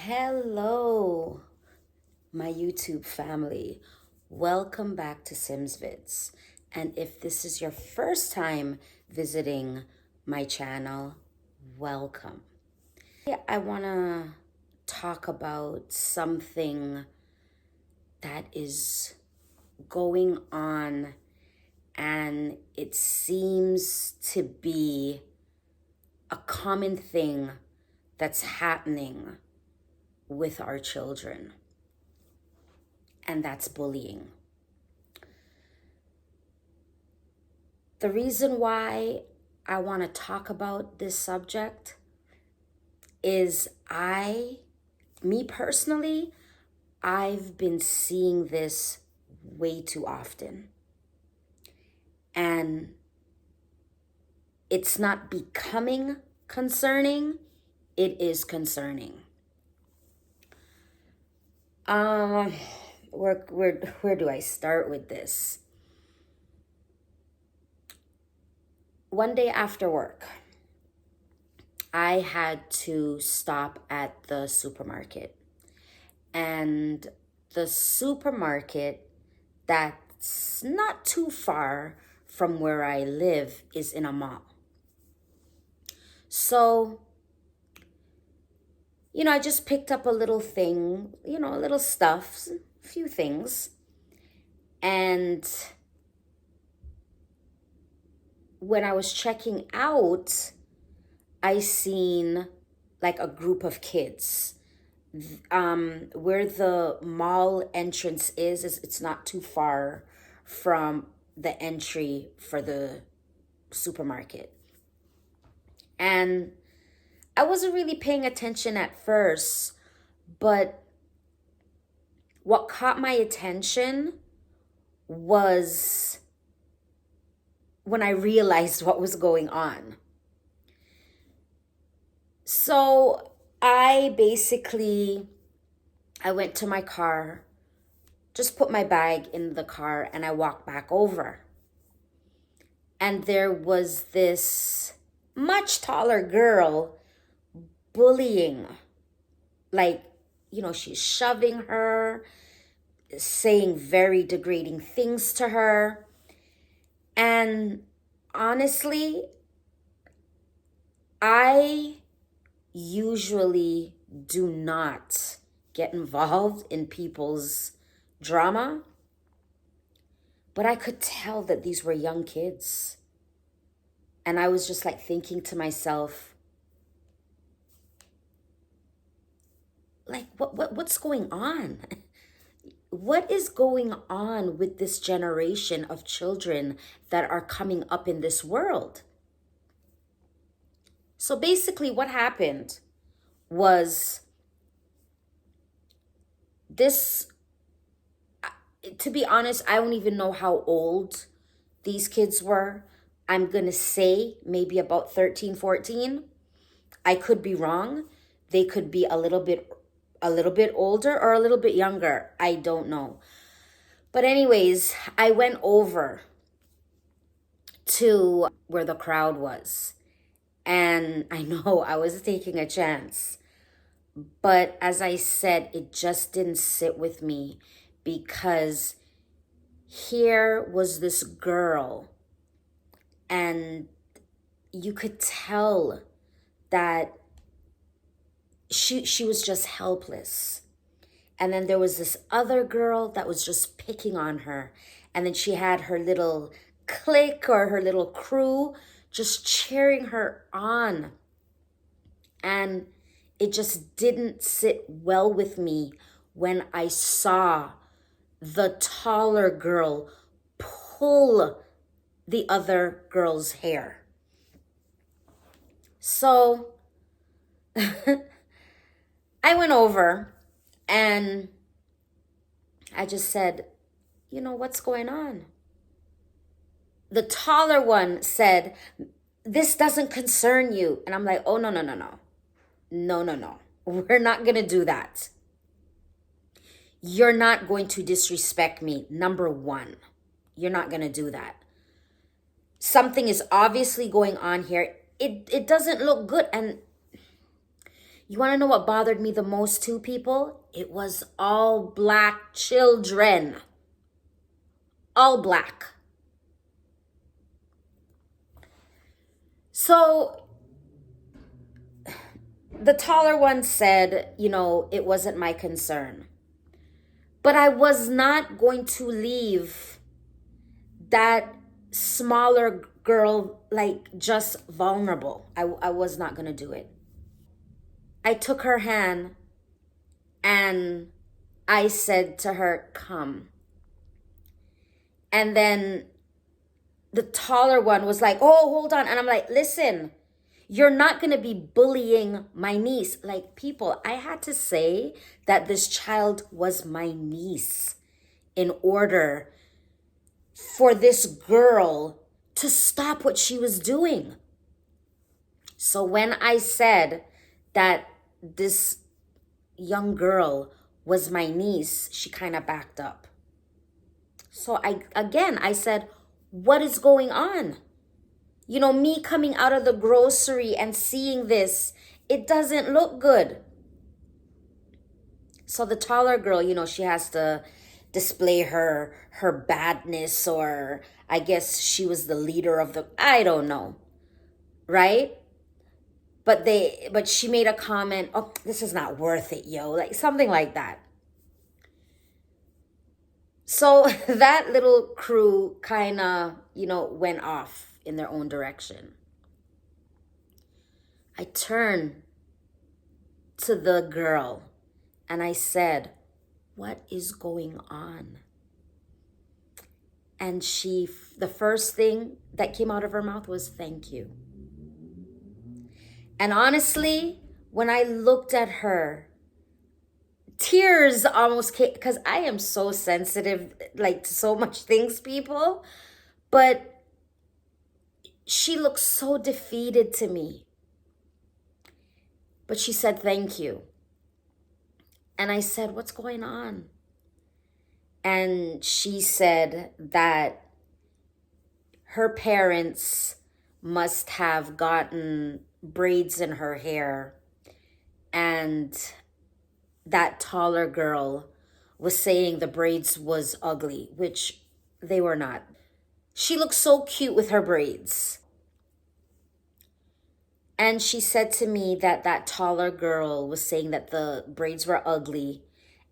Hello, my YouTube family. Welcome back to Simz Vidz. And if this is your first time visiting my channel, welcome. I want to talk about something that is going on, and it seems to be a common thing that's happening with our children, and that's bullying. The reason why I want to talk about this subject is me personally, I've been seeing this way too often. And it's not becoming concerning, it is concerning. Where do I start with this? One day after work, I had to stop at the supermarket. And the supermarket that's not too far from where I live is in a mall. So, I just picked up a little thing, a little stuff, a few things. And when I was checking out, I seen like a group of kids. Where the mall entrance is it's not too far from the entry for the supermarket. And I wasn't really paying attention at first, but what caught my attention was when I realized what was going on. So I went to my car, just put my bag in the car, and I walked back over. And there was this much taller girl bullying. She's shoving her, saying very degrading things to her. And honestly, I usually do not get involved in people's drama, but I could tell that these were young kids. And I was just thinking to myself, what's going on? What is going on with this generation of children that are coming up in this world? So basically what happened was this, to be honest, I don't even know how old these kids were. I'm going to say maybe about 13, 14. I could be wrong. They could be a little bit older or a little bit younger. I don't know. But anyways, I went over to where the crowd was. And I know I was taking a chance. But as I said, it just didn't sit with me, because here was this girl, and you could tell that she was just helpless. And then there was this other girl that was just picking on her. And then she had her little clique or her little crew just cheering her on. And it just didn't sit well with me when I saw the taller girl pull the other girl's hair. So I went over and I just said, what's going on? The taller one said, "This doesn't concern you." And I'm like, oh, no. No. We're not going to do that. You're not going to disrespect me, number one. You're not going to do that. Something is obviously going on here. It doesn't look good. And You want to know what bothered me the most too, people? It was all black children. All black. So the taller one said, it wasn't my concern. But I was not going to leave that smaller girl like just vulnerable. I was not going to do it. I took her hand and I said to her, come. And then the taller one was like, oh, hold on. And I'm like, listen, you're not going to be bullying my niece. Like, people, I had to say that this child was my niece in order for this girl to stop what she was doing. So when I said that this young girl was my niece, she kind of backed up. So I said, what is going on? Me coming out of the grocery and seeing this, it doesn't look good. So the taller girl, she has to display her badness, or I guess she was the leader of I don't know, right? But she made a comment, oh, this is not worth it, yo, like something like that. So that little crew kind of, went off in their own direction. I turned to the girl and I said, what is going on? And the first thing that came out of her mouth was, thank you. And honestly, when I looked at her, tears almost came, because I am so sensitive, like to so much things, people. But she looked so defeated to me. But she said, thank you. And I said, what's going on? And she said that her parents must have gotten braids in her hair, and that taller girl was saying the braids was ugly, which they were not. She looked so cute with her braids. And she said to me that taller girl was saying that the braids were ugly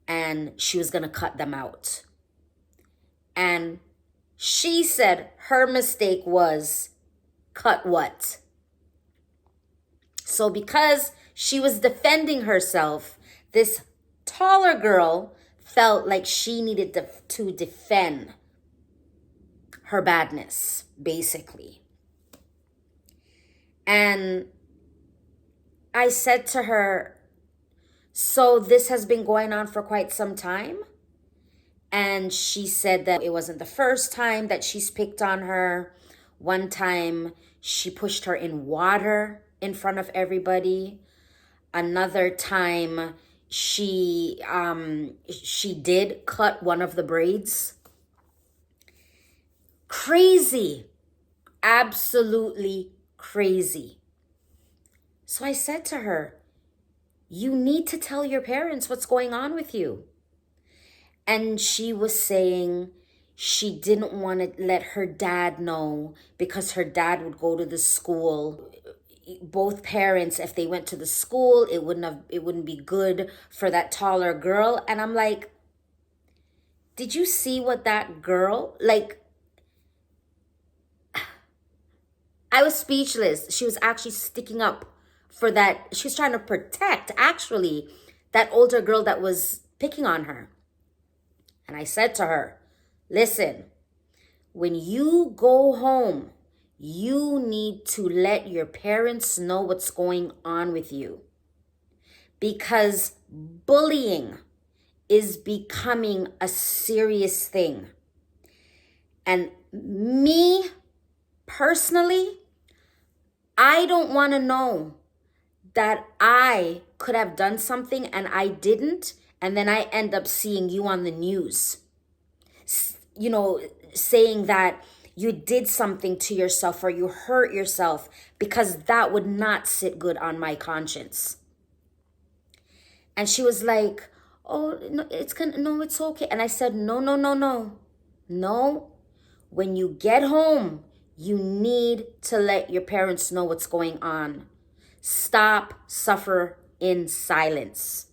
and she was going to cut them out. And she said her mistake was cut what? So because she was defending herself, this taller girl felt like she needed to defend her badness, basically. And I said to her, so this has been going on for quite some time? And she said that it wasn't the first time that she's picked on her. One time she pushed her in water in front of everybody. Another time she did cut one of the braids. Crazy. Absolutely crazy. So I said to her, you need to tell your parents what's going on with you. And she was saying she didn't want to let her dad know because her dad would go to the school. Both parents, if they went to the school, it wouldn't be good for that taller girl. And I'm like, did you see what that girl, like, I was speechless. She was actually sticking up for that. She was trying to protect, actually, that older girl that was picking on her. And I said to her, listen, when you go home, you need to let your parents know what's going on with you. Because bullying is becoming a serious thing. And me, personally, I don't want to know that I could have done something and I didn't, and then I end up seeing you on the news, saying that you did something to yourself or you hurt yourself, because that would not sit good on my conscience. And she was like, oh, no, it's okay. And I said, no, no, no, no. No, when you get home, you need to let your parents know what's going on. Stop suffer in silence.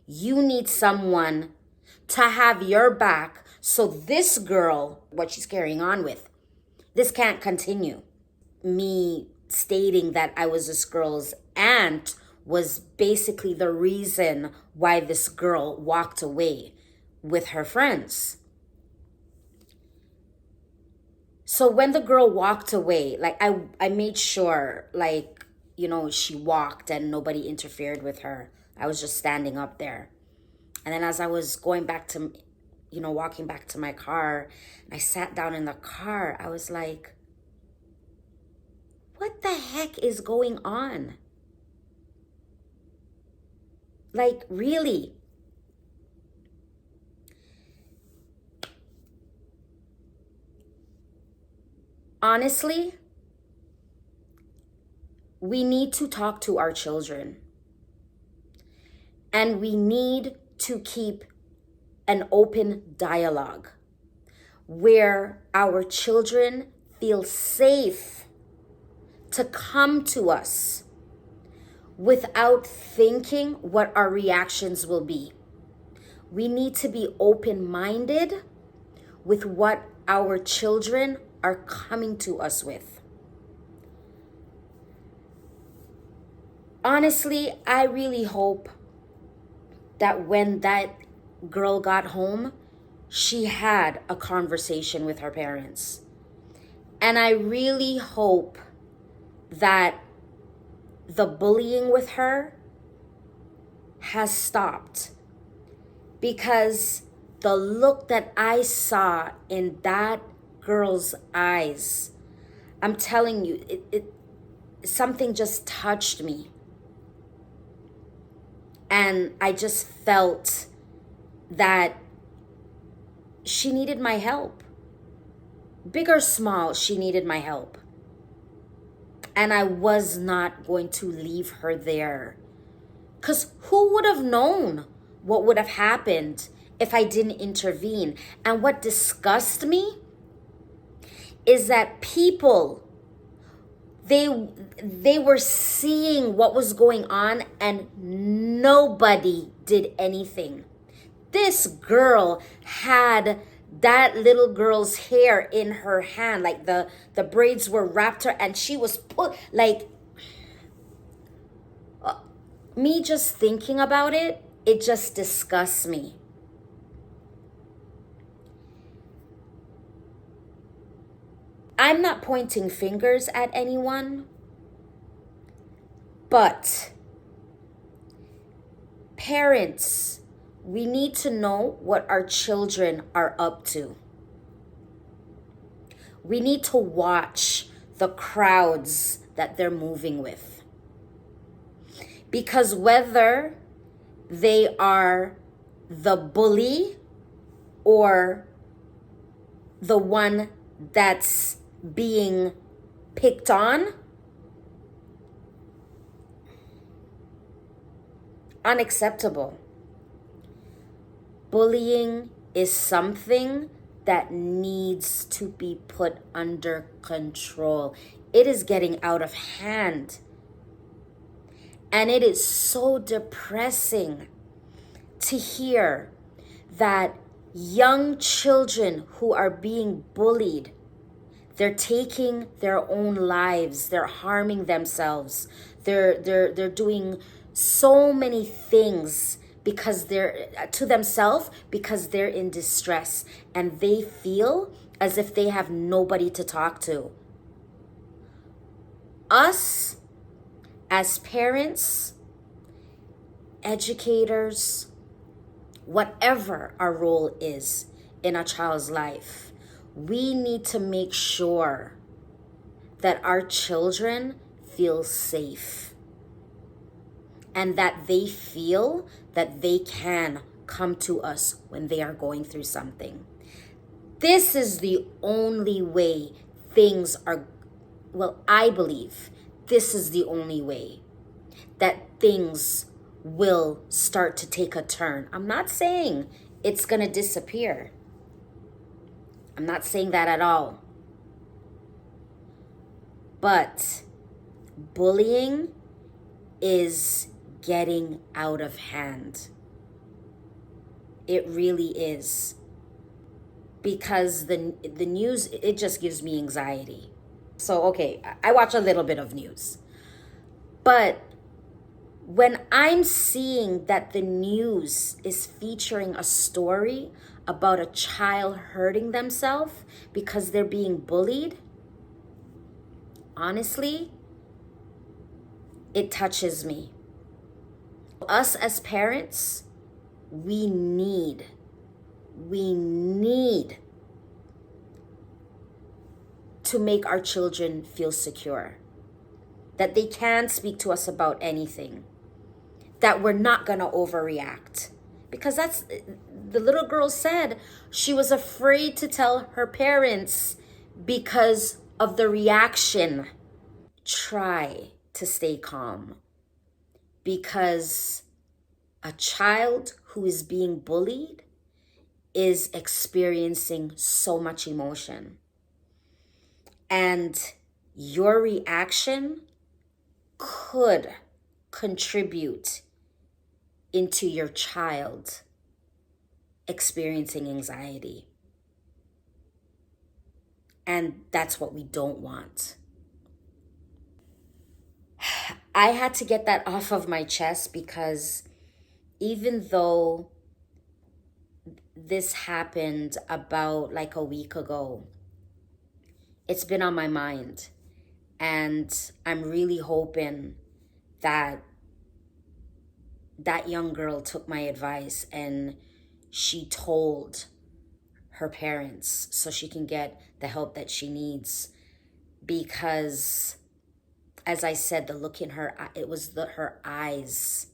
You need someone to have your back so this girl, what she's carrying on with, this can't continue. Me stating that I was this girl's aunt was basically the reason why this girl walked away with her friends. So when the girl walked away, like I made sure, like, she walked and nobody interfered with her. I was just standing up there. And then as I was going back to, walking back to my car, I sat down in the car. I was like, what the heck is going on? Like, really? Honestly, we need to talk to our children. And we need to keep an open dialogue where our children feel safe to come to us without thinking what our reactions will be. We need to be open-minded with what our children are coming to us with. Honestly, I really hope that when that girl got home, she had a conversation with her parents. And I really hope that the bullying with her has stopped, because the look that I saw in that girl's eyes, I'm telling you, it something just touched me. And I just felt that she needed my help. Big or small, she needed my help. And I was not going to leave her there. Because who would have known what would have happened if I didn't intervene? And what disgusts me is that people, they were seeing what was going on and nobody did anything. This girl had that little girl's hair in her hand, like the braids were wrapped her, and she was put, like, me just thinking about it, it just disgusts me. I'm not pointing fingers at anyone, but parents, we need to know what our children are up to. We need to watch the crowds that they're moving with. Because whether they are the bully or the one that's being picked on, unacceptable. Bullying is something that needs to be put under control. It is getting out of hand. And it is so depressing to hear that young children who are being bullied, they're taking their own lives, they're harming themselves, they're doing so many things because they're to themselves, because they're in distress and they feel as if they have nobody to talk to. Us as parents, educators, whatever our role is in a child's life, we need to make sure that our children feel safe and that they feel that they can come to us when they are going through something. This is the only way things are, well, I believe this is the only way that things will start to take a turn. I'm not saying it's going to disappear. I'm not saying that at all. But bullying is getting out of hand. It really is. Because the news, it just gives me anxiety. So, okay, I watch a little bit of news. But when I'm seeing that the news is featuring a story about a child hurting themselves because they're being bullied, honestly, it touches me. Us as parents, we need to make our children feel secure, that they can speak to us about anything, that we're not gonna overreact. Because that's, the little girl said she was afraid to tell her parents because of the reaction. Try to stay calm, because a child who is being bullied is experiencing so much emotion. And your reaction could contribute into your child experiencing anxiety. And that's what we don't want. I had to get that off of my chest, because even though this happened about like a week ago, it's been on my mind. And I'm really hoping that that young girl took my advice and she told her parents so she can get the help that she needs. Because, as I said, the look in her, it was her eyes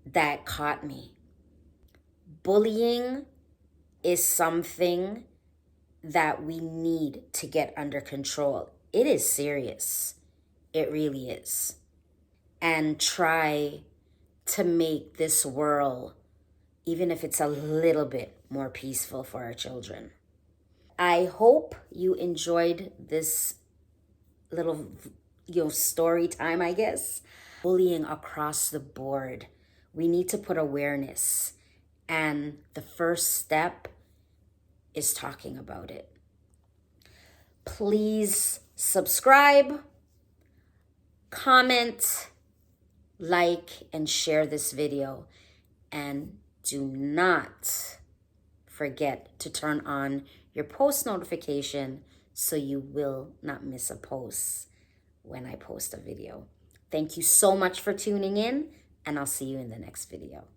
that caught me. Bullying is something that we need to get under control. It is serious. It really is. And try to make this world, even if it's a little bit more peaceful for our children. I hope you enjoyed this little, story time, I guess. Bullying across the board. We need to put awareness. And the first step is talking about it. Please subscribe, comment, like, and share this video. And do not forget to turn on your post notification so you will not miss a post when I post a video. Thank you so much for tuning in, and I'll see you in the next video.